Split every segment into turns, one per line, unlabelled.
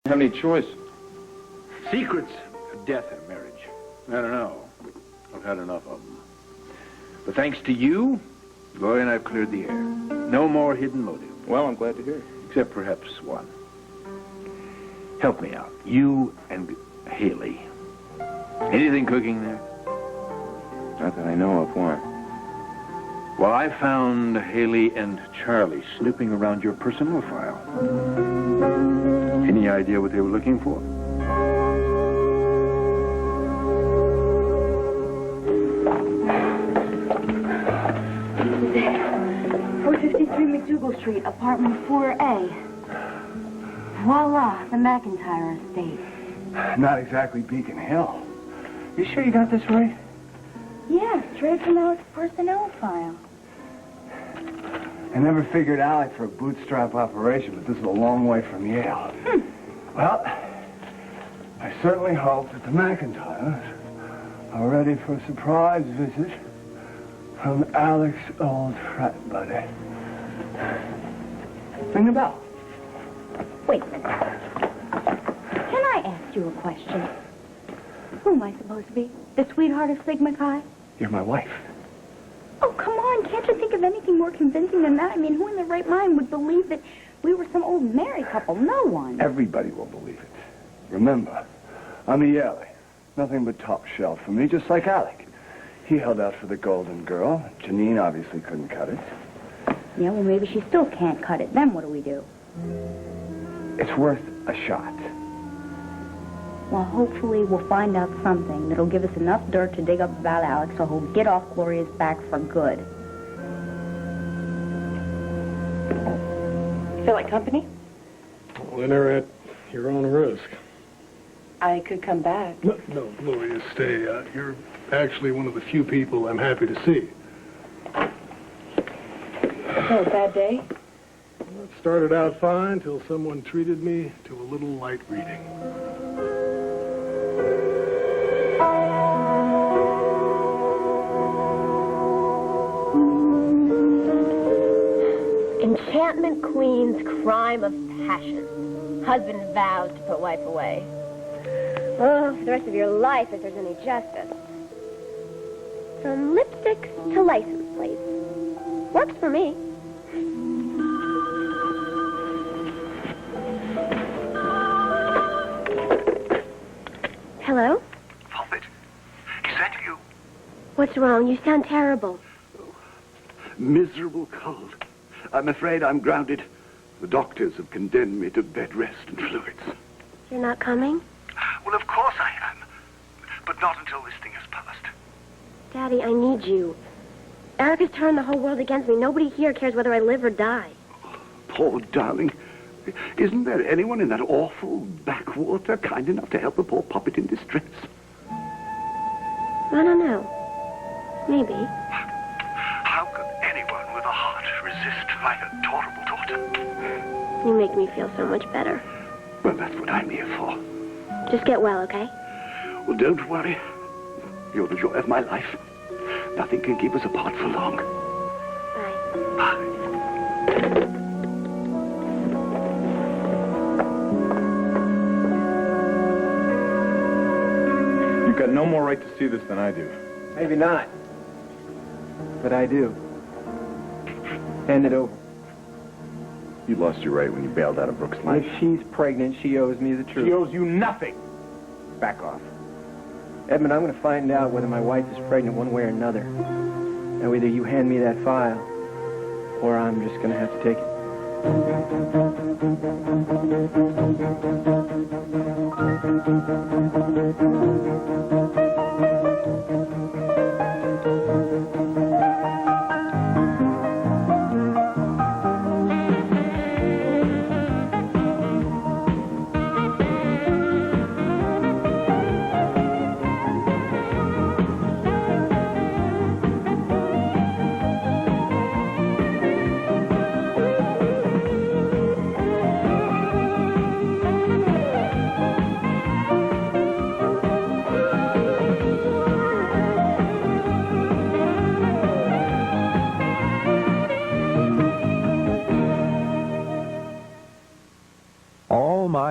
Have any choice?
Secrets of death in a marriage. I don't know. I've had enough of them. But thanks to you, Gloria and I've cleared the air. No more hidden motive.
Well, I'm glad to hear it.
Except perhaps one. Help me out. You and Haley. Anything cooking there?
Not that I know of. Why?
Well, I found Haley and Charlie snooping around your personnel file. Any idea what they were looking for?
This is it. 453 McDougal Street, apartment 4A. Voila, the McIntyre estate.
Not exactly Beacon Hill. You sure you got this right?
Yeah, straight from Alex's personnel file.
I never figured Alec for a bootstrap operation, but this is a long way from Yale. Well, I certainly hope that the McIntyres are ready for a surprise visit from Alec's old frat buddy. Ring the bell.
Wait a minute. Can I ask you a question? Who am I supposed to be? The sweetheart of Sigma Chi?
You're my wife.
Oh, come on. Can't you think of anything more convincing than that? I mean, who in their right mind would believe that we were some old married couple? No one.
Everybody will believe it. Remember, I'm a Yale. Nothing but top shelf for me, just like Alec. He held out for the golden girl. Janine obviously couldn't cut it.
Yeah, well, maybe she still can't cut it. Then what do we do?
It's worth a shot.
Well, hopefully we'll find out something that'll give us enough dirt to dig up about Alex so he'll get off Gloria's back for good.
Feel like company?
Dinner at your own risk.
I could come back.
No, Gloria, stay. You're actually one of the few people I'm happy to see.
So, bad day?
It started out fine till someone treated me to a little light reading.
Enchantment Queen's crime of passion. Husband vows to put wife away. Oh, for the rest of your life, if there's any justice. From lipsticks to license plates. Works for me. Hello?
Pulpit, is that you?
What's wrong? You sound terrible.
Miserable cold. I'm afraid I'm grounded. The doctors have condemned me to bed rest and fluids.
You're not coming?
Well, of course I am. But not until this thing has passed.
Daddy, I need you. Eric has turned the whole world against me. Nobody here cares whether I live or die.
Poor darling. Isn't there anyone in that awful backwater kind enough to help a poor puppet in distress?
I don't know. Maybe.
How could anyone with a heart resist my adorable daughter?
You make me feel so much better.
Well, that's what I'm here for.
Just get well, okay?
Well, don't worry. You're the joy of my life. Nothing can keep us apart for long.
Bye.
Bye.
You've got no more right to see this than I do.
Maybe not. But I do. Hand it over.
You lost your right when you bailed out of Brooks' life.
If she's pregnant, she owes me the truth.
She owes you nothing. Back off.
Edmund, I'm going to find out whether my wife is pregnant one way or another. Now, either you hand me that file, or I'm just going to have to take it.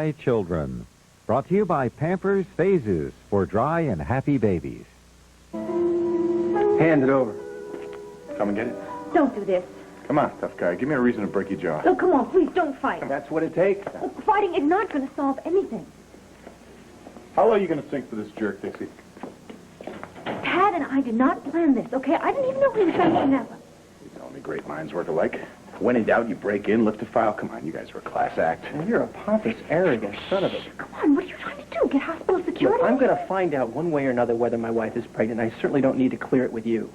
Dry Children. Brought to you by Pampers Phases for dry and happy babies.
Hand it over.
Come and get it.
Don't do this.
Come on, tough guy. Give me a reason to break your jaw.
Oh, come on, please don't fight.
That's what it takes.
Look, fighting is not going to solve anything.
How low are you going to sink for this jerk, Dixie?
Tad and I did not plan this, okay? I didn't even know he was going to kidnap us.
You're telling me great minds work alike? When in doubt, you break in, lift a file. Come on, you guys are a class act.
Well, you're a pompous, arrogant son of a...
Come on, what are you trying to do? Get hospital security?
Look, I'm going to find out one way or another whether my wife is pregnant. I certainly don't need to clear it with you.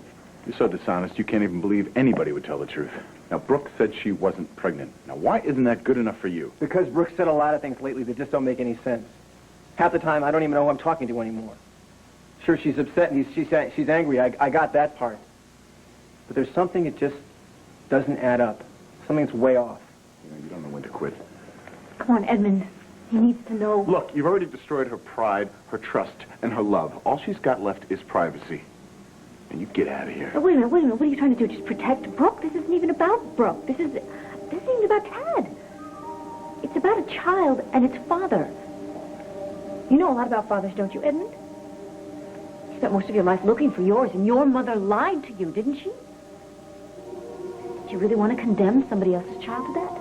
You're so dishonest, you can't even believe anybody would tell the truth. Now, Brooke said she wasn't pregnant. Now, why isn't that good enough for you?
Because Brooke said a lot of things lately that just don't make any sense. Half the time, I don't even know who I'm talking to anymore. Sure, she's upset and she's angry. I got that part. But there's something that just doesn't add up. Something's way off.
You don't know when to quit.
Come on, Edmund. He needs to know.
Look, you've already destroyed her pride, her trust, and her love. All she's got left is privacy. And you get out of here.
Oh, wait a minute. What are you trying to do? Just protect Brooke? This isn't even about Brooke. This isn't even about Tad. It's about a child and its father. You know a lot about fathers, don't you, Edmund? You spent most of your life looking for yours, and your mother lied to you, didn't she? Do you really want to condemn somebody else's child to that?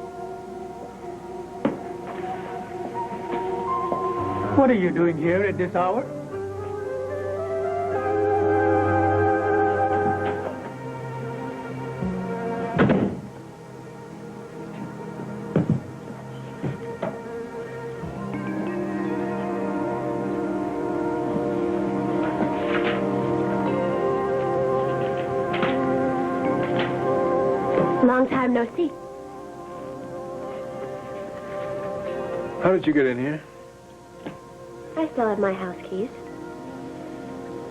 What are you doing here at this hour?
Long time no see.
How did you get in here?
I still have my house keys.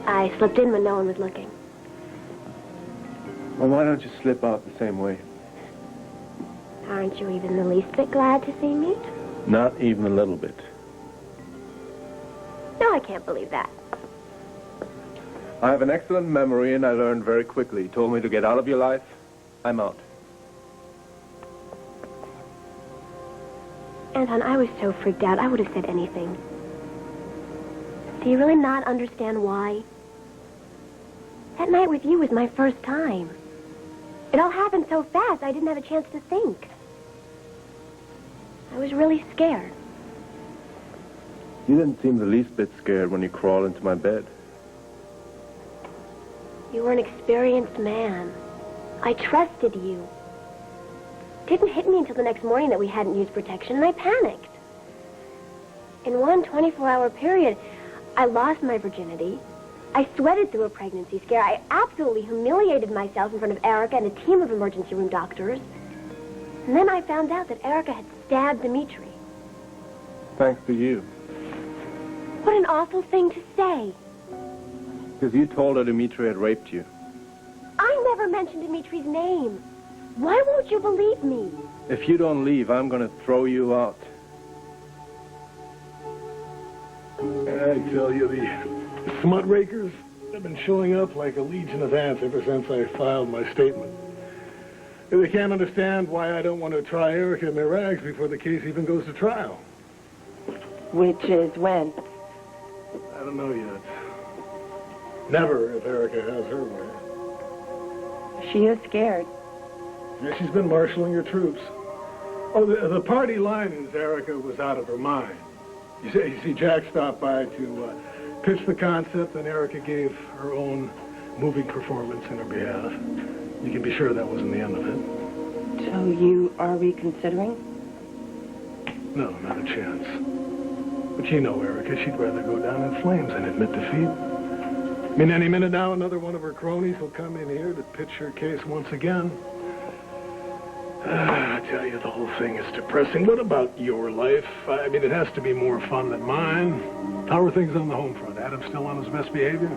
I slipped in when no one was looking.
Well, why don't you slip out the same way?
Aren't you even the least bit glad to see me?
Not even a little bit.
No, I can't believe that.
I have an excellent memory, and I learned very quickly. You told me to get out of your life. I'm out.
Anton, I was so freaked out, I would have said anything. Do you really not understand why? That night with you was my first time. It all happened so fast, I didn't have a chance to think. I was really scared.
You didn't seem the least bit scared when you crawled into my bed.
You were an experienced man. I trusted you. It didn't hit me until the next morning that we hadn't used protection, and I panicked. In one 24-hour period, I lost my virginity. I sweated through a pregnancy scare. I absolutely humiliated myself in front of Erica and a team of emergency room doctors. And then I found out that Erica had stabbed Dimitri.
Thanks to you.
What an awful thing to say.
Because you told her Dimitri had raped you.
I never mentioned Dimitri's name. Why won't you believe me?
If you don't leave, I'm going to throw you out.
I tell you, the smut rakers have been showing up like a legion of ants ever since I filed my statement. They can't understand why I don't want to try Erica and my rags before the case even goes to trial.
Which is when?
I don't know yet. Never if Erica has her way.
She is scared.
Yeah, she's been marshaling her troops. Oh, the party line is Erica was out of her mind. You see, Jack stopped by to pitch the concept, and Erica gave her own moving performance in her behalf. You can be sure that wasn't the end of it.
So you are reconsidering?
No, not a chance. But you know Erica, she'd rather go down in flames than admit defeat. I mean, any minute now, another one of her cronies will come in here to pitch her case once again. I tell you, the whole thing is depressing. What about your life? I mean, it has to be more fun than mine. How are things on the home front? Adam's still on his best behavior?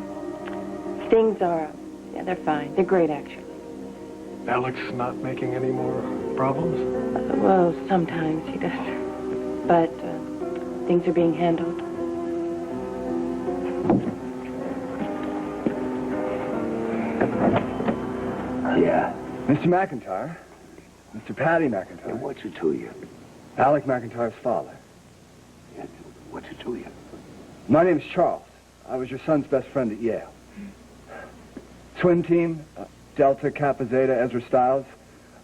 Things are, yeah, they're fine. They're great, actually.
Alex not making any more problems?
Well, sometimes he does. But things are being handled.
Yeah. Mr. McIntyre. Mr. Paddy McIntyre.
What's it to you?
Alec McIntyre's father.
to you?
My name's Charles. I was your son's best friend at Yale. Twin team, Delta, Kappa, Zeta, Ezra Stiles.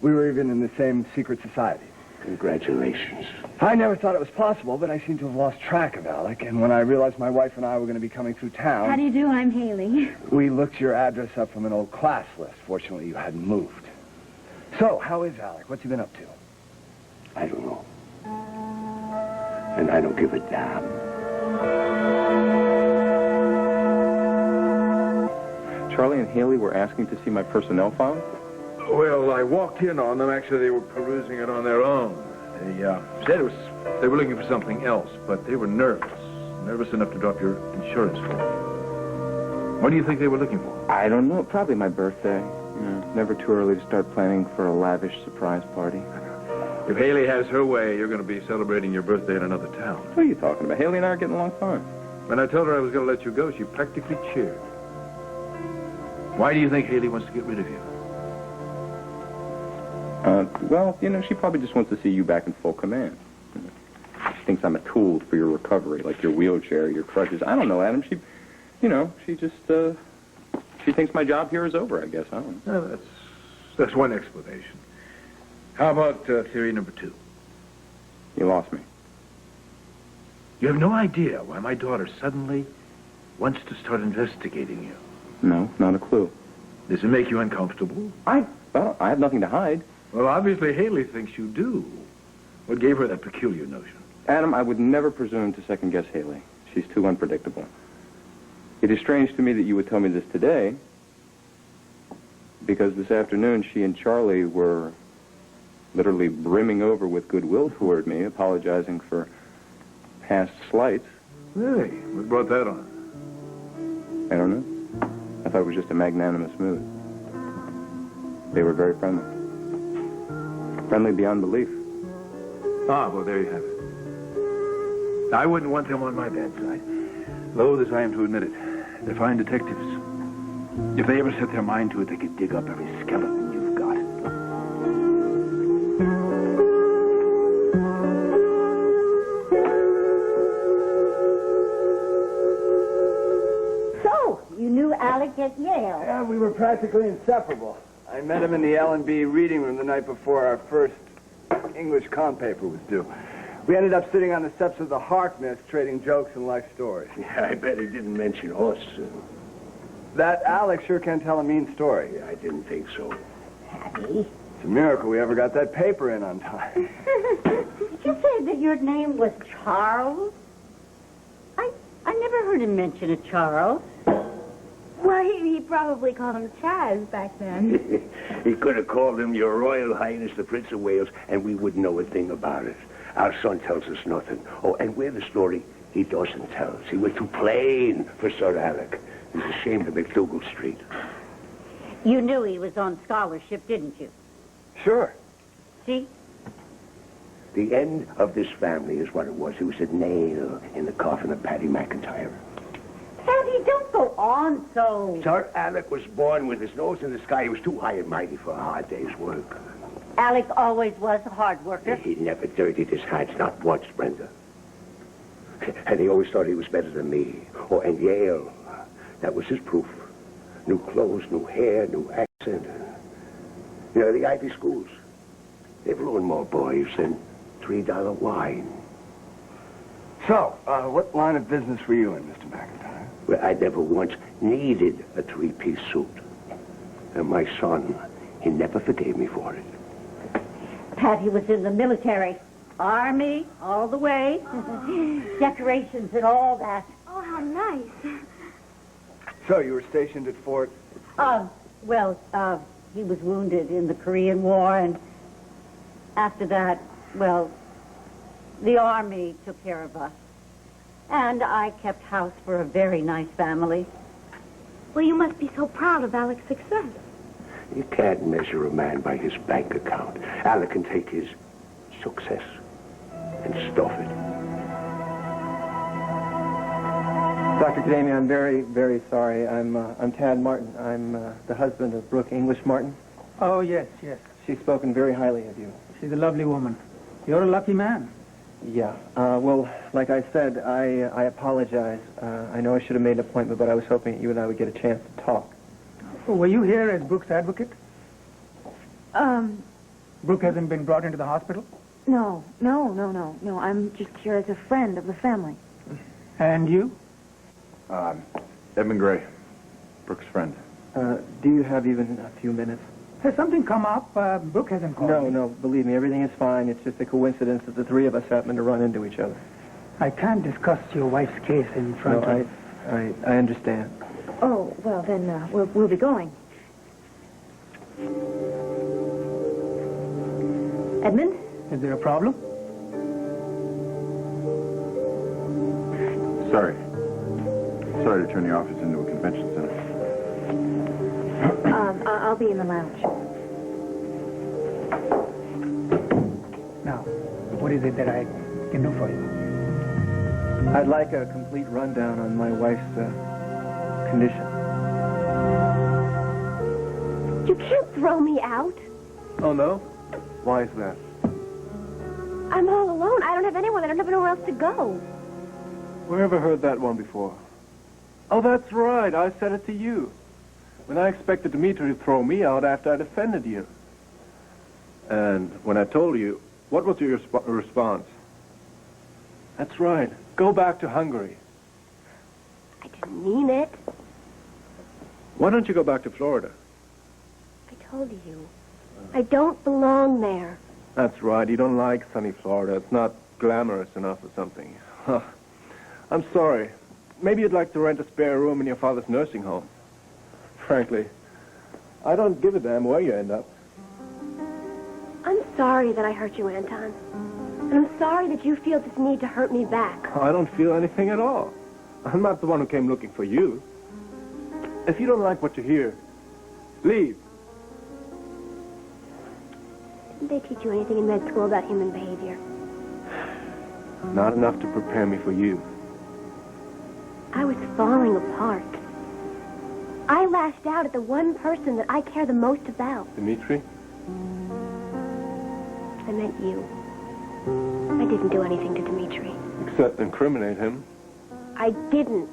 We were even in the same secret society.
Congratulations.
I never thought it was possible, but I seem to have lost track of Alec. And when I realized my wife and I were going to be coming through town...
How do you do? I'm Haley.
We looked your address up from an old class list. Fortunately, you hadn't moved. So, how is Alec? What's he been up to?
I don't know. And I don't give a damn.
Charlie and Haley were asking to see my personnel file?
Well, I walked in on them. Actually, they were perusing it on their own. They said they were looking for something else, but they were nervous enough to drop your insurance form. What do you think they were looking for?
I don't know. Probably my birthday. Never too early to start planning for a lavish surprise party.
If Haley has her way, you're going to be celebrating your birthday in another town.
What are you talking about? Haley and I are getting along fine.
When I told her I was going to let you go, she practically cheered. Why do you think Haley wants to get rid of you?
Well, she probably just wants to see you back in full command. She thinks I'm a tool for your recovery, like your wheelchair, your crutches. I don't know, Adam. She just, she thinks my job here is over, I guess. I don't know.
Well, that's one explanation. How about theory number 2?
You lost me.
You have no idea why my daughter suddenly wants to start investigating you.
No, not a clue.
Does it make you uncomfortable?
I have nothing to hide.
Well, obviously Haley thinks you do. What gave her that peculiar notion?
Adam, I would never presume to second-guess Haley. She's too unpredictable. It is strange to me that you would tell me this today, because this afternoon she and Charlie were literally brimming over with goodwill toward me, apologizing for past slights.
Really? What brought that on?
I don't know. I thought it was just a magnanimous mood. They were very friendly. Friendly beyond belief.
Ah, well, there you have it. I wouldn't want them on my bad side. Loath as I am to admit it, they're fine detectives. If they ever set their mind to it, they could dig up every skeleton you've got.
So, you knew Alec at Yale.
Yeah, we were practically inseparable. I met him in the L&B reading room the night before our first English comm paper was due. We ended up sitting on the steps of the Harkness, trading jokes and life stories.
Yeah, I bet he didn't mention us.
That Alex sure can tell a mean story.
Yeah, I didn't think so.
Patty.
It's a miracle we ever got that paper in on time.
Did you say that your name was Charles? I never heard him mention a Charles. Well, he probably called him Chaz back then.
He could have called him Your Royal Highness the Prince of Wales, and we wouldn't know a thing about it. Our son tells us nothing. Oh, and we're the story he doesn't tell. See, we're too plain for Sir Alec. He's ashamed of McDougal Street.
You knew he was on scholarship, didn't you?
Sure.
See?
The end of this family is what it was. It was a nail in the coffin of Paddy McIntyre.
Patty, don't go on so.
Sir Alec was born with his nose in the sky. He was too high and mighty for a hard day's work.
Alec always was a hard worker.
He never dirtied his hands, not once, Brenda. And he always thought he was better than me. Oh, and Yale, that was his proof. New clothes, new hair, new accent. You know, the Ivy schools, they've ruined more boys than $3 wine.
So, what line of business were you in, Mr. McIntyre?
Well, I never once needed a 3-piece suit. And my son, he never forgave me for it.
Patty was in the military. Army, all the way. Decorations and all that.
Oh, how nice.
So, you were stationed at Fort...
He was wounded in the Korean War, and after that, well, the Army took care of us. And I kept house for a very nice family.
Well, you must be so proud of Alec's success.
You can't measure a man by his bank account. Alec can take his success and stuff it.
Dr. Kadami, I'm very, very sorry. I'm Tad Martin. I'm the husband of Brooke English Martin.
Oh, yes, yes.
She's spoken very highly of you.
She's a lovely woman. You're a lucky man.
Yeah. Well, like I said, I apologize. I know I should have made an appointment, but I was hoping that you and I would get a chance to talk.
Were you here as Brooke's advocate? Brooke hasn't been brought into the hospital?
No. I'm just here as a friend of the family.
And you?
Edmund Gray, Brooke's friend.
Do you have even a few minutes?
Has something come up? Brooke hasn't called me.
No, believe me, everything is fine. It's just a coincidence that the three of us happen to run into each other.
I can't discuss your wife's case in front of...
I understand.
Oh, well, then we'll be going. Edmund?
Is there a problem?
Sorry to turn the office into a convention center.
I'll be in the lounge.
Now, what is it that I can do for you?
I'd like a complete rundown on my wife's condition.
You can't throw me out.
Oh, no? Why is that?
I'm all alone. I don't have anyone. I don't have nowhere else to go.
Where ever heard that one before? Oh, that's right. I said it to you. When I expected Dmitri to throw me out after I'd offended you. And when I told you, what was your response? That's right. Go back to Hungary.
I didn't mean it.
Why don't you go back to Florida?
I told you. I don't belong there.
That's right. You don't like sunny Florida. It's not glamorous enough or something. Huh. I'm sorry. Maybe you'd like to rent a spare room in your father's nursing home. Frankly, I don't give a damn where you end up.
I'm sorry that I hurt you, Anton. And I'm sorry that you feel this need to hurt me back.
I don't feel anything at all. I'm not the one who came looking for you. If you don't like what you hear, leave.
Didn't they teach you anything in med school about human behavior?
Not enough to prepare me for you.
I was falling apart. I lashed out at the one person that I care the most about.
Dmitri?
I meant you. I didn't do anything to Dmitri.
Except incriminate him.
I didn't.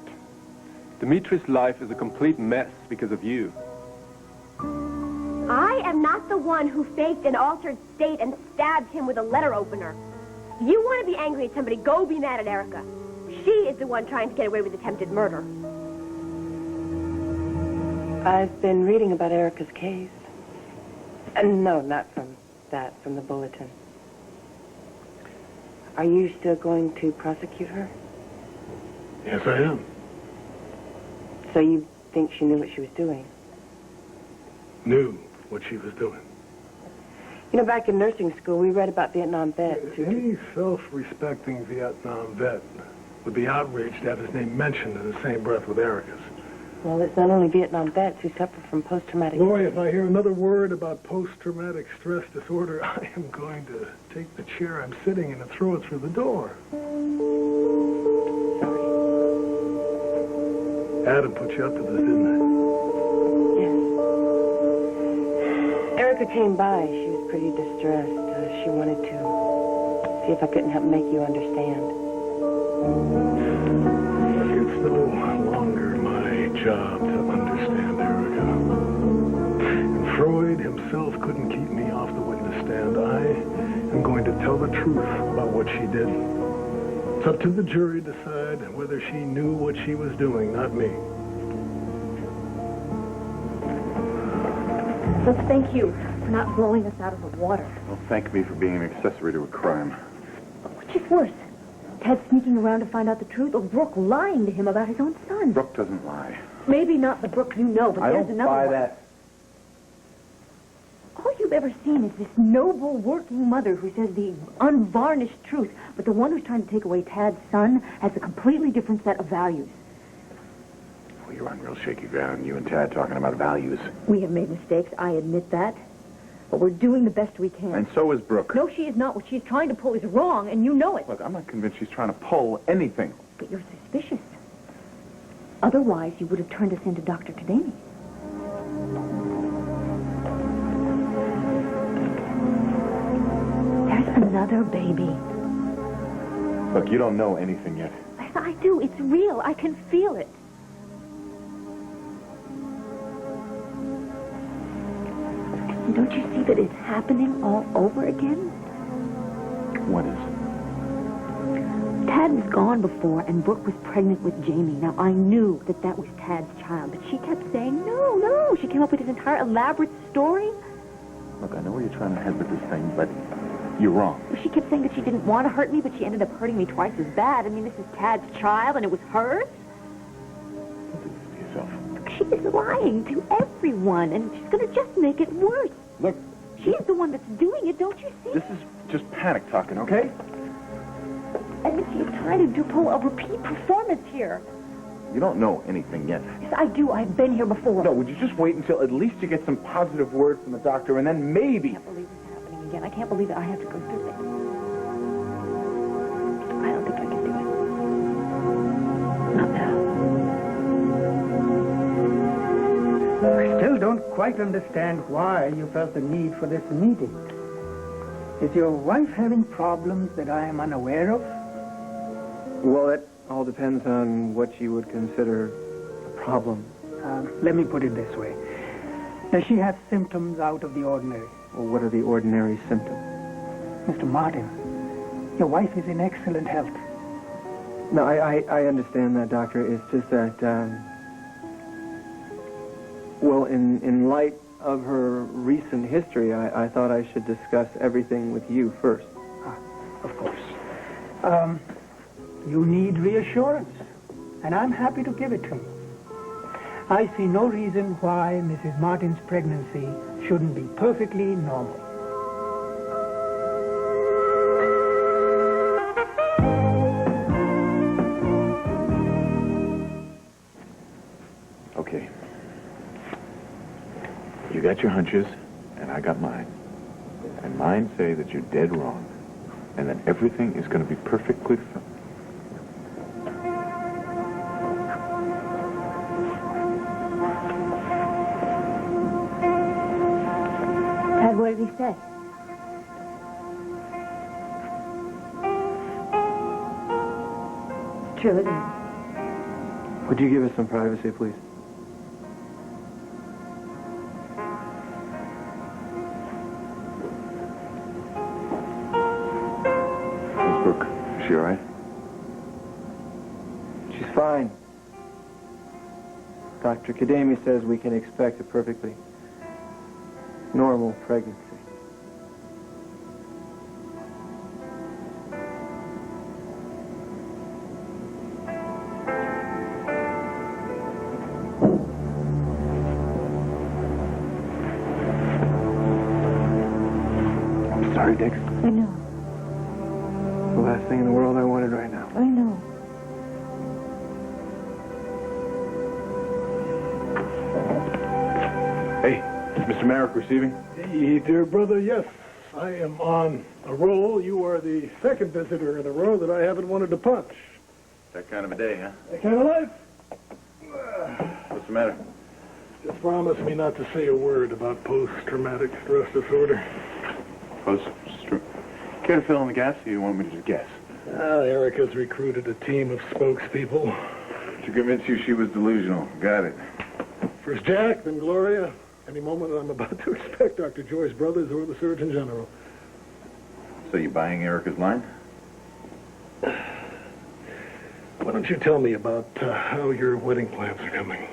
Dmitri's life is a complete mess because of you.
I am not the one who faked an altered state and stabbed him with a letter opener. If you want to be angry at somebody, go be mad at Erica. She is the one trying to get away with attempted murder.
I've been reading about Erica's case. No, not from that, from the bulletin. Are you still going to prosecute her?
Yes, I am.
So you think she knew what she was doing?
Knew what she was doing.
You know, back in nursing school, we read about Vietnam vets.
Any self-respecting Vietnam vet would be outraged to have his name mentioned in the same breath with Erica's.
Well, it's not only Vietnam vets who suffer from post-traumatic...
Boy, if I hear another word about post-traumatic stress disorder, I am going to take the chair I'm sitting in and throw it through the door. Adam put you up to this, didn't
Yes. Erica came by. She was pretty distressed. She wanted to see if I couldn't help make you understand.
It's no longer my job to understand Erica. And Freud himself couldn't keep me off the witness stand. I am going to tell the truth about what she did. It's up to the jury to decide whether she knew what she was doing, not me.
So thank you for not blowing us out of the water.
Well, thank me for being an accessory to a crime.
Which is worse? Ted sneaking around to find out the truth, or Brooke lying to him about his own son?
Brooke doesn't lie.
Maybe not the Brooke you know, but there's another one.
I don't buy that.
All you've ever seen is this noble working mother who says the unvarnished truth, but the one who's trying to take away Tad's son has a completely different set of values.
Well, you're on real shaky ground, you and Tad talking about values.
We have made mistakes, I admit that. But we're doing the best we can.
And so is Brooke.
No, she is not. What she's trying to pull is wrong, and you know it.
Look, I'm not convinced she's trying to pull anything.
But you're suspicious. Otherwise, you would have turned us into Dr. Kadeni. There's another baby.
Look, you don't know anything yet.
Yes, I do. It's real. I can feel it. And don't you see that it's happening all over again?
What is?
Tad was gone before, and Brooke was pregnant with Jamie. Now, I knew that that was Tad's child, but she kept saying, no, no. She came up with this entire elaborate story.
Look, I know where you're trying to head with this thing, but you're wrong.
She kept saying that she didn't want to hurt me, but she ended up hurting me twice as bad. I mean, this is Tad's child, and it was hers.
Don't do this to yourself.
She is lying to everyone, and she's going to just make it worse.
Look,
She's the one that's doing it, don't you see?
this is just panic talking, okay?
And she's trying to pull a repeat performance here.
You don't know anything yet.
Yes, I do. I've been here before.
No, would you just wait until at least you get some positive word from the doctor, and then maybe...
I can't believe this is happening again. I can't believe that I have to go through this. I don't think I can do it. Not now.
I still don't quite understand why you felt the need for this meeting. Is your wife having problems that I am unaware of?
Well, it all depends on what you would consider a problem.
Let me put it this way. Does she have symptoms out of the ordinary?
Well, what are the ordinary symptoms?
Mr. Martin, your wife is in excellent health.
No, I understand that, Doctor. It's just that, well, in light of her recent history, I thought I should discuss everything with you first.
Of course. You need reassurance, and I'm happy to give it to you. I see no reason why Mrs. Martin's pregnancy shouldn't be perfectly normal.
Okay. You got your hunches, and I got mine. And mine say that you're dead wrong, and that everything is going to be perfectly fine.
Tad, what did he say? It's true, isn't it?
Would you give us some privacy, please?
Miss Brooke, is she all right?
She's fine. Dr. Kadami says we can expect a perfectly normal pregnancy.
I'm sorry, Dix.
I know.
The last thing in the world I wanted right now.
I know.
Hey, is Mr. Merrick receiving?
Hey, dear brother, yes. I am on a roll. You are the second visitor in a row that I haven't wanted to punch.
That kind of a day, huh?
That kind of life?
What's the matter?
Just promise me not to say a word about post-traumatic stress disorder.
Care to fill in the gaps, or you want me to just guess?
Erica's recruited a team of spokespeople.
To convince you she was delusional. Got it.
First Jack, then Gloria. Any moment I'm about to expect Dr. Joyce Brothers or the Surgeon General.
So you buying Erica's line?
Why don't you tell me about how your wedding plans are coming?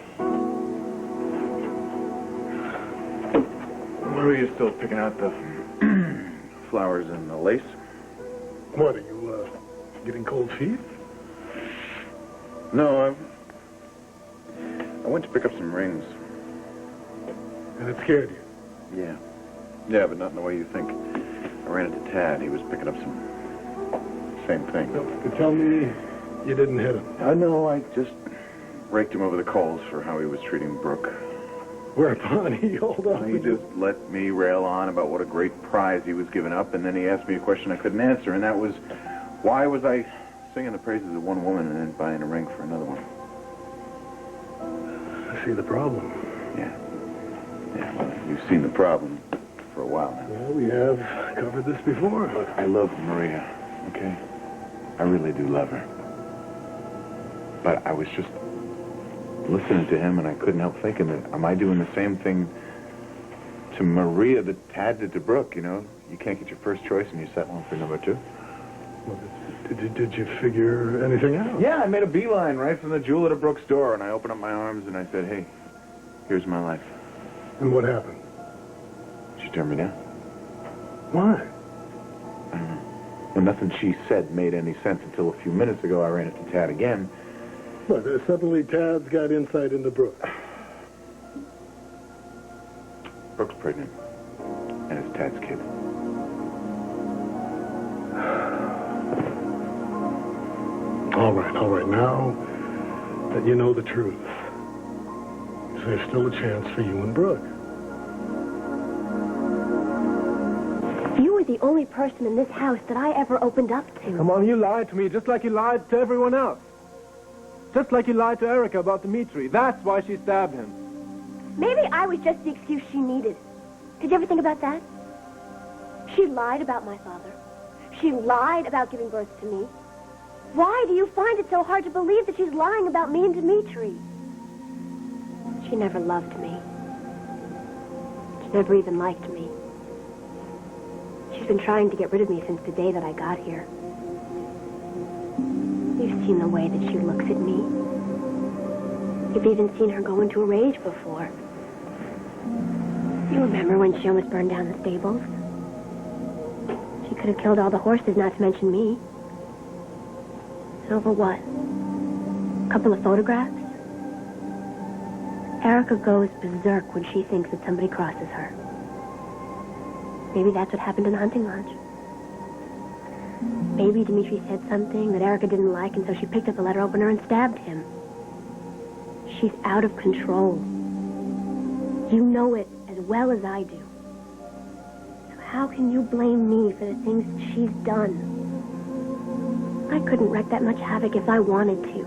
Maria's still picking out the flowers and the lace.
What, are you getting cold feet?
No, I went to pick up some rings.
And it scared you?
Yeah. Yeah, but not in the way you think. I ran into Tad. He was picking up some... same thing.
No, you tell me you didn't hit him.
I know, I just raked him over the coals for how he was treating Brooke.
Whereupon he hauled off.
He just let me rail on about what a great prize he was giving up, and then he asked me a question I couldn't answer, and that was, why was I singing the praises of one woman and then buying a ring for another one?
I see the problem.
Yeah. Yeah, well, you've seen the problem for a while now.
Well, we have covered this before.
Look, I love Maria, okay? I really do love her. But I was just listening to him, and I couldn't help thinking that, am I doing the same thing to Maria that Tad did to Brooke, you know? You can't get your first choice, and you settle for number two.
Well, did you figure anything out?
Yeah, I made a beeline right from the jeweler to Brooke's door, and I opened up my arms, and I said, hey, here's my life.
And what happened?
She turned me down.
Why?
I don't know. Well, nothing she said made any sense until a few minutes ago. I ran into Tad again.
Look, suddenly Tad's got insight into Brooke.
Brooke's pregnant, and it's Tad's kid.
All right. Now that you know the truth, there's still a chance for you and Brooke.
You were the only person in this house that I ever opened up to.
Come on, you lied to me just like you lied to everyone else. Just like you lied to Erica about Dimitri. That's why she stabbed him.
Maybe I was just the excuse she needed. Did you ever think about that? She lied about my father. She lied about giving birth to me. Why do you find it so hard to believe that she's lying about me and Dimitri? She never loved me. She never even liked me. She's been trying to get rid of me since the day that I got here. You've seen the way that she looks at me. You've even seen her go into a rage before. You remember when she almost burned down the stables? She could have killed all the horses, not to mention me. And over what? A couple of photographs? Erica goes berserk when she thinks that somebody crosses her. Maybe that's what happened in the hunting lodge. Maybe Dimitri said something that Erica didn't like, and so she picked up the letter opener and stabbed him. She's out of control. You know it as well as I do. So how can you blame me for the things that she's done? I couldn't wreak that much havoc if I wanted to.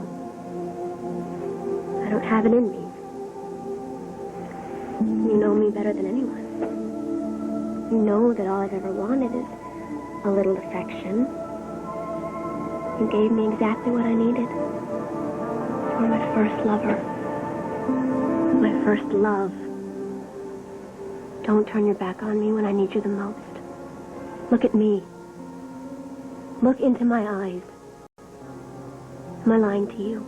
I don't have it in me. You know me better than anyone. You know that all I've ever wanted is a little affection. You gave me exactly what I needed. You were my first lover. My first love. Don't turn your back on me when I need you the most. Look at me. Look into my eyes. Am I lying to you?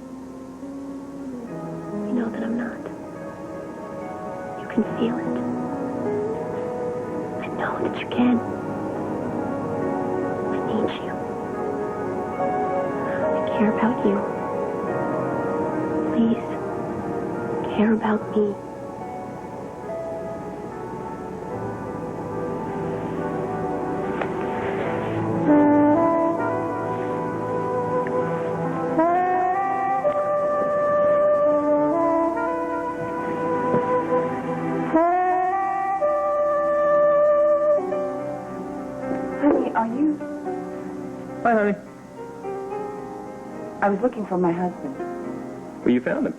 You know that I'm not. You can feel it. I know that you can. I need you. I care about you. Please, care about me.
Hi, honey.
I was looking for my husband.
Well, you found him.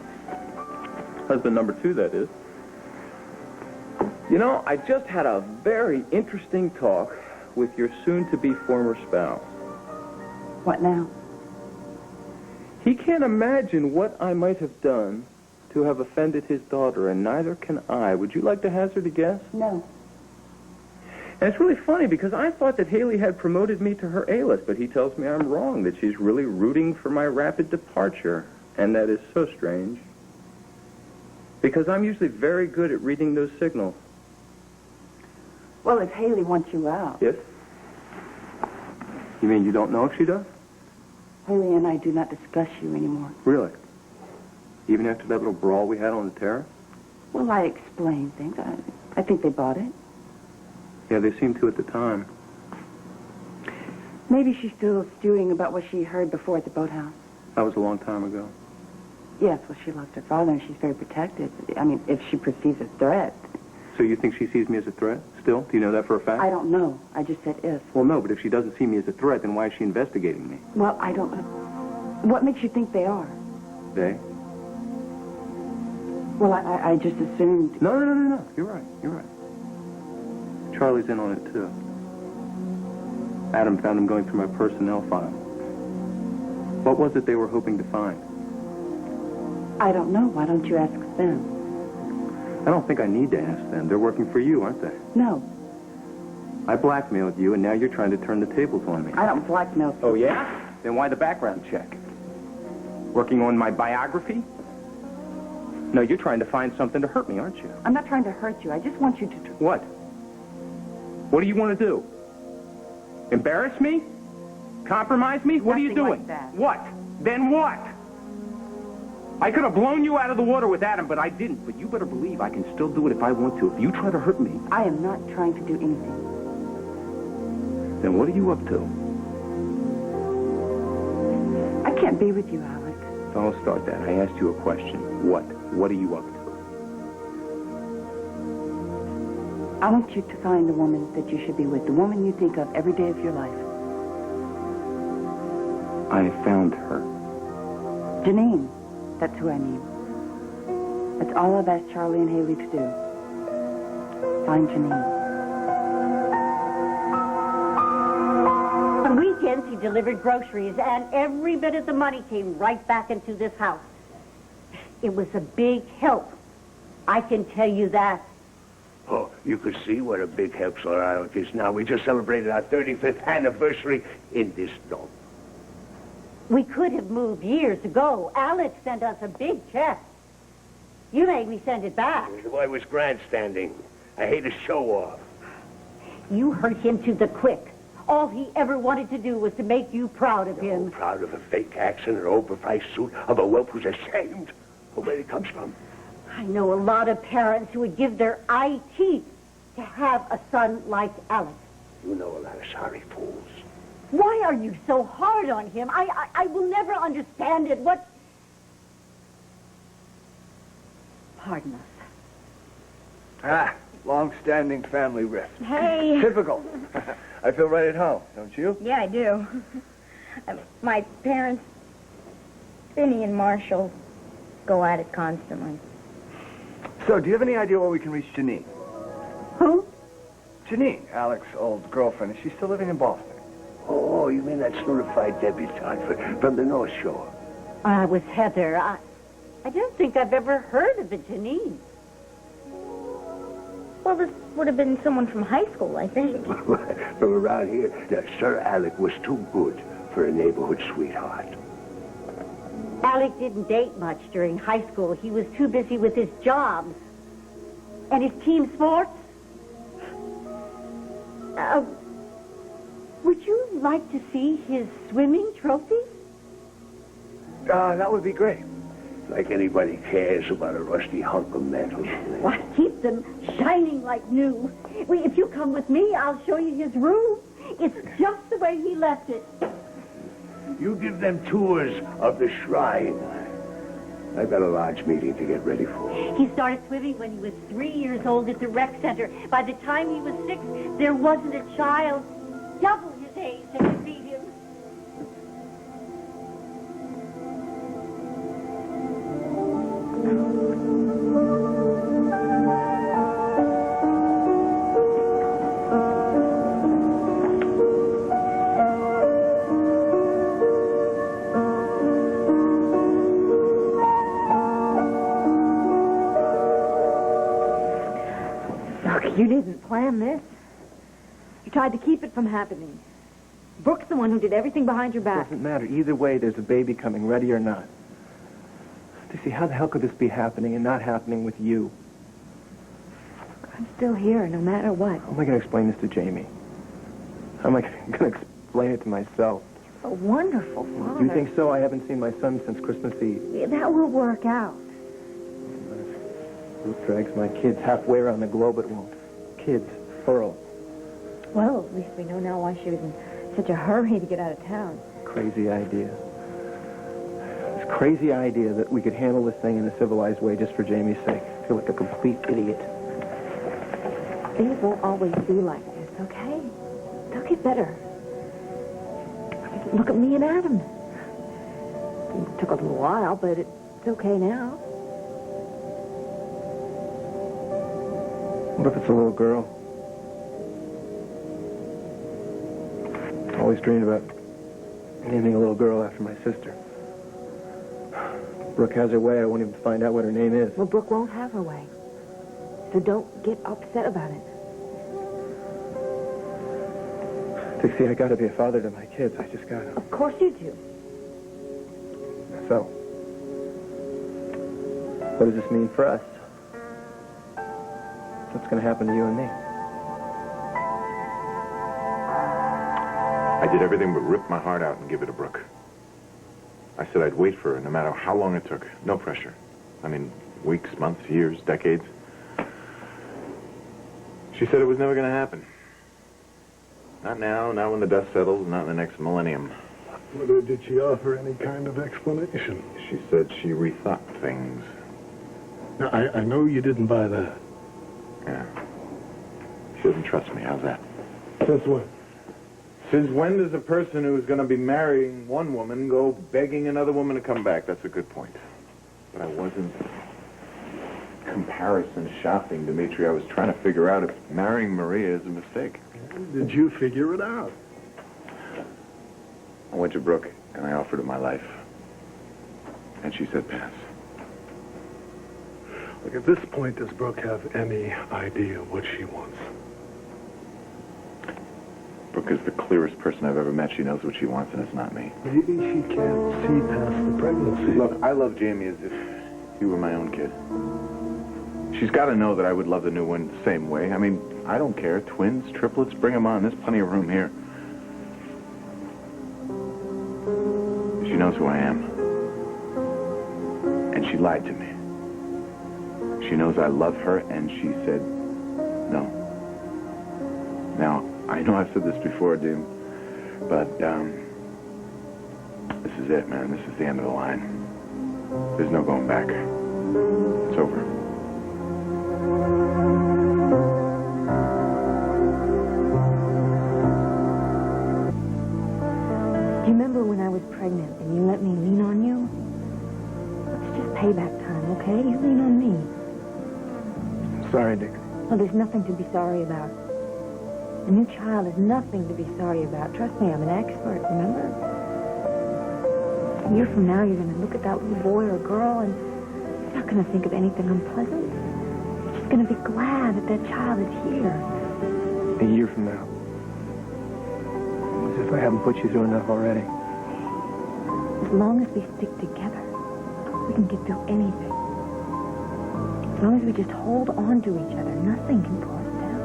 Husband number 2, that is. You know, I just had a very interesting talk with your soon-to-be former spouse.
What now?
He can't imagine what I might have done to have offended his daughter, and neither can I. Would you like to hazard a guess?
No.
And it's really funny because I thought that Haley had promoted me to her A-list, but he tells me I'm wrong, that she's really rooting for my rapid departure. And that is so strange. Because I'm usually very good at reading those signals.
Well, if Haley wants you out.
Yes? You mean you don't know if she does?
Haley and I do not discuss you anymore.
Really? Even after that little brawl we had on the terrace?
Well, I explained things. I think they bought it.
Yeah, they seemed to at the time.
Maybe she's still stewing about what she heard before at the boathouse.
That was a long time ago.
Yes, well, she loves her father, and she's very protective. I mean, if she perceives a threat.
So you think she sees me as a threat still? Do you know that for a fact?
I don't know. I just said if.
Well, no, but if she doesn't see me as a threat, then why is she investigating me?
Well, I don't know. What makes you think they are?
They?
Well, I just assumed...
No. You're right. Charlie's in on it, too. Adam found him going through my personnel file. What was it they were hoping to find?
I don't know. Why don't you ask them?
I don't think I need to ask them. They're working for you, aren't they?
No,
I blackmailed you, and now you're trying to turn the tables on me.
I don't blackmail people.
Oh, yeah? Then why the background check? Working on my biography? No, you're trying to find something to hurt me, aren't you?
I'm not trying to hurt you. I just want you to...
What? What do you want to do? Embarrass me? Compromise me? What are you
Nothing
doing?
like that.
What? Then what? I could have blown you out of the water with Adam, but I didn't. But you better believe I can still do it if I want to. If you try to hurt me,
I am not trying to do anything.
then what are you up to?
I can't be with you, Alec.
Don't start that. I asked you a question. What? What are you up to?
I want you to find the woman that you should be with, the woman you think of every day of your life.
I found her.
Janine, that's who I mean. That's all I've asked Charlie and Haley to do. Find Janine.
On weekends, he delivered groceries, and every bit of the money came right back into this house. It was a big help. I can tell you that.
Oh, you could see what a big help Sir Alec is now. We just celebrated our 35th anniversary in this dome.
We could have moved years ago. Alex sent us a big check. You made me send it back.
The boy was grandstanding. I hate a show-off.
You hurt him to the quick. All he ever wanted to do was to make you proud of him.
Proud of a fake accent or overpriced suit, of a whelp who's ashamed of where he comes from.
I know a lot of parents who would give their eye teeth to have a son like Alex.
You know a lot of sorry fools.
Why are you so hard on him? I will never understand it. What? Pardon us.
Ah, long-standing family rift.
Hey.
Typical. I feel right at home, don't you?
Yeah, I do. My parents, Vinny and Marshall, go at it constantly.
So, do you have any idea where we can reach Janine?
Who?
Janine, Alec's old girlfriend. Is she still living in Boston?
Oh, you mean that certified debutante from the North Shore?
I was Heather. I don't think I've ever heard of a Janine.
Well, this would have been someone from high school, I think.
From around here, Sir Alec was too good for a neighborhood sweetheart.
Alec didn't date much during high school. He was too busy with his job and his team sports. Would you like to see his swimming trophy?
That would be great.
Like anybody cares about a rusty hunk of metal.
Why, keep them shining like new. If you come with me, I'll show you his room. It's just the way he left it.
You give them tours of the shrine. I've got a large meeting to get ready for.
He started swimming when he was 3 years old at the rec center. By the time he was 6, there wasn't a child double his age that could beat him.
You didn't plan this. You tried to keep it from happening. Brooke's the one who did everything behind your back.
Doesn't matter. Either way, there's a baby coming, ready or not. Stacy, how the hell could this be happening and not happening with you?
I'm still here, no matter what.
How am I going to explain this to Jamie? How am I going to explain it to myself?
A wonderful father.
You think so? I haven't seen my son since Christmas Eve.
Yeah, that will work out.
Ruth drags my kids halfway around the globe, it won't. Kids, Pearl.
Well, at least we know now why she was in such a hurry to get out of town.
Crazy idea. This crazy idea that we could handle this thing in a civilized way just for Jamie's sake. I feel like a complete idiot.
Things won't always be like this, okay? They'll get better. Look at me and Adam. It took a little while, but it's okay now.
What if it's a little girl? Always dreamed about naming a little girl after my sister. Brooke has her way. I won't even find out what her name is.
Well, Brooke won't have her way. So don't get upset about it.
Dixie, I gotta be a father to my kids. I just gotta.
Of course you do.
So, what does this mean for us? What's gonna happen to you and me?
I did everything but rip my heart out and give it to Brooke. I said I'd wait for her no matter how long it took. No pressure. I mean, weeks, months, years, decades. She said it was never going to happen. Not now, not when the dust settles, not in the next millennium.
Well, did she offer any kind of explanation?
She said she rethought things.
Now, I know you didn't buy that.
Yeah. She doesn't trust me. How's that?
Since when?
Since when does a person who's going to be marrying one woman go begging another woman to come back? That's a good point. But I wasn't comparison shopping, Dimitri. I was trying to figure out if marrying Maria is a mistake.
Did you figure it out?
I went to Brooke, and I offered her my life. And she said pass.
Look, at this point, does Brooke have any idea what she wants?
Brooke is the clearest person I've ever met. She knows what she wants, and it's not me.
Maybe she can't see past the pregnancy.
Look, I love Jamie as if he were my own kid. She's got to know that I would love the new one the same way. I mean, I don't care. Twins, triplets, bring them on. There's plenty of room here. She knows who I am. And she lied to me. She knows I love her, and she said no. Now, I know I've said this before, Dim, but this is it, man. This is the end of the line. There's no going back. It's over.
Do you remember when I was pregnant and you let me lean on you? It's just payback time, okay? You lean on me.
Sorry, Dick.
Oh, there's nothing to be sorry about. A new child is nothing to be sorry about. Trust me, I'm an expert, remember? A year from now, you're going to look at that little boy or girl, and you're not going to think of anything unpleasant. You're just going to be glad that that child is here.
A year from now. As if I haven't put you through enough already.
As long as we stick together, we can get through anything. As long as we just hold on to each other, nothing can pull us down.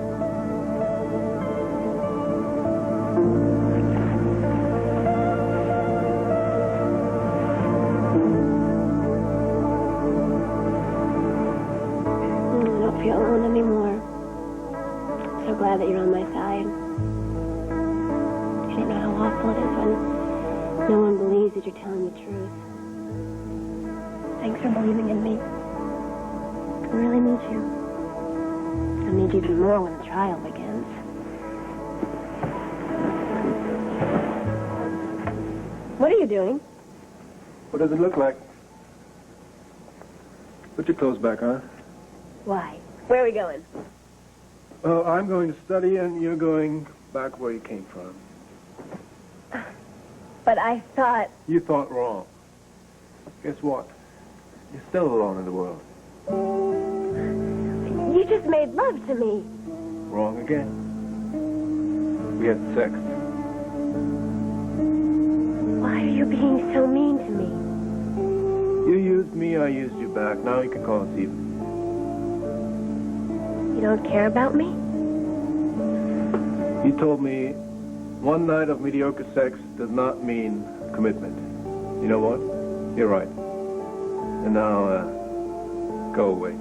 I don't feel alone anymore. I'm so glad that you're on my side. I don't know how awful it is when no one believes that you're telling the truth. Thanks for believing in me. I really need you. I'll need you even more when the trial begins. What are you doing?
What does it look like? Put your clothes back on.
Why? Where are we going?
Oh, I'm going to study, and you're going back where you came from.
But I thought...
You thought wrong. Guess what? You're still alone in the world.
You just made love to me.
Wrong again. We had sex.
Why are you being so mean to me?
You used me, I used you back. Now you can call us even.
You don't care about me?
You told me one night of mediocre sex does not mean commitment. You know what? You're right. And now, go away.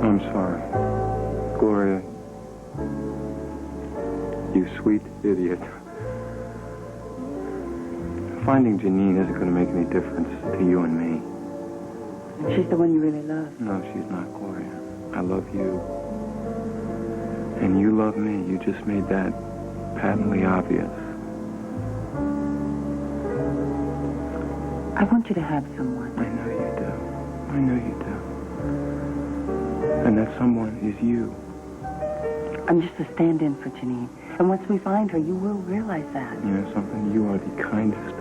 I'm sorry. Gloria, you sweet idiot. Finding Janine isn't going to make any difference to you and me.
She's the one you really love.
No, she's not, Gloria. I love you. And you love me. You just made that patently obvious.
I want you to have someone.
I know you do. I know you do. And that someone is you.
I'm just a stand-in for Janine. And once we find her, you will realize that.
You know something? You are the kindest,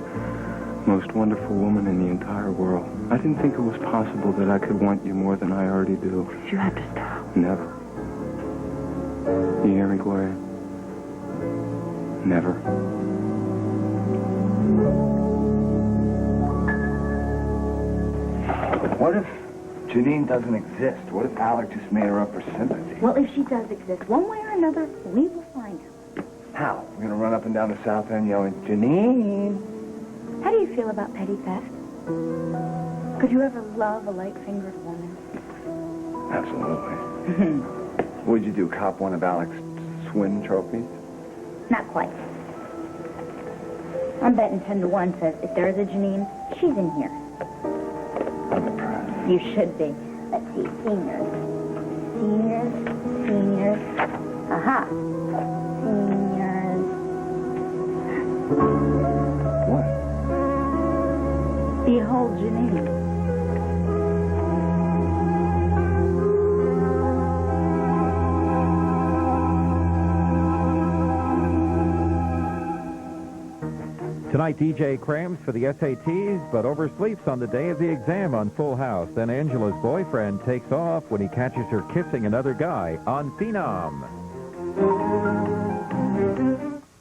most wonderful woman in the entire world. I didn't think it was possible that I could want you more than I already do.
You have to stop.
Never. You hear me, Gloria? Never.
What if Janine doesn't exist? What if Alec just made her up for sympathy?
Well, if she does exist, one way or another, we will find her.
How? We're going to run up and down the South End yelling, Janine!
How do you feel about petty theft? Could you ever love a light-fingered woman?
Absolutely. What'd you do, cop one of Alec's swim trophies?
Not quite. I'm betting 10 to 1 says if there is a Janine, she's in here.
I'm impressed.
You should be. Let's see, seniors. Seniors. Aha. Seniors.
What?
Behold Janine.
Tonight, DJ crams for the SATs, but oversleeps on the day of the exam on Full House. Then Angela's boyfriend takes off when he catches her kissing another guy on Phenom.